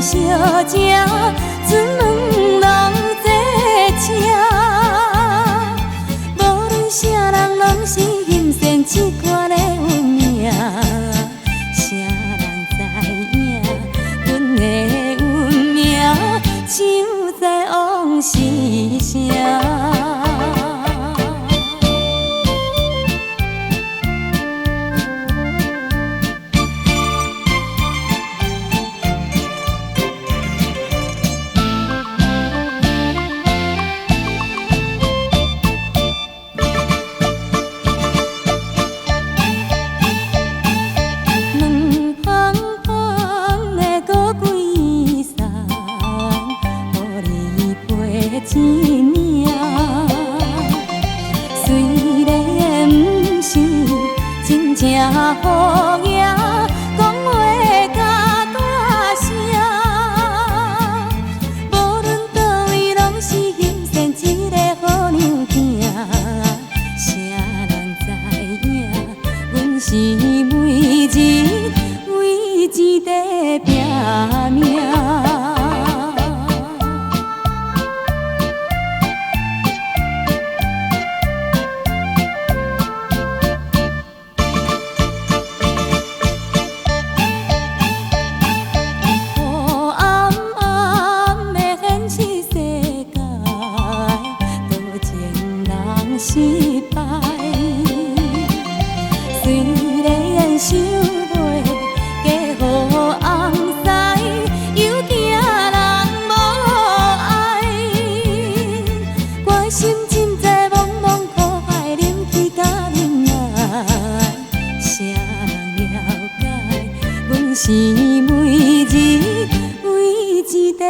小姐，船两人坐车，无论啥人拢是欣赏这歌的运命。啥人知影，阮的运命像在往事声。一命，虽然不是真正好爷，讲话甲大声，无论倒位拢是欣赏一个好娘囝。啥人知影，阮是每日为一个拼命。失败，虽然想袂嫁予翁婿，又惊人无爱。我心真在茫茫苦海，忍气甲忍耐。啥人了解？阮是每日为一个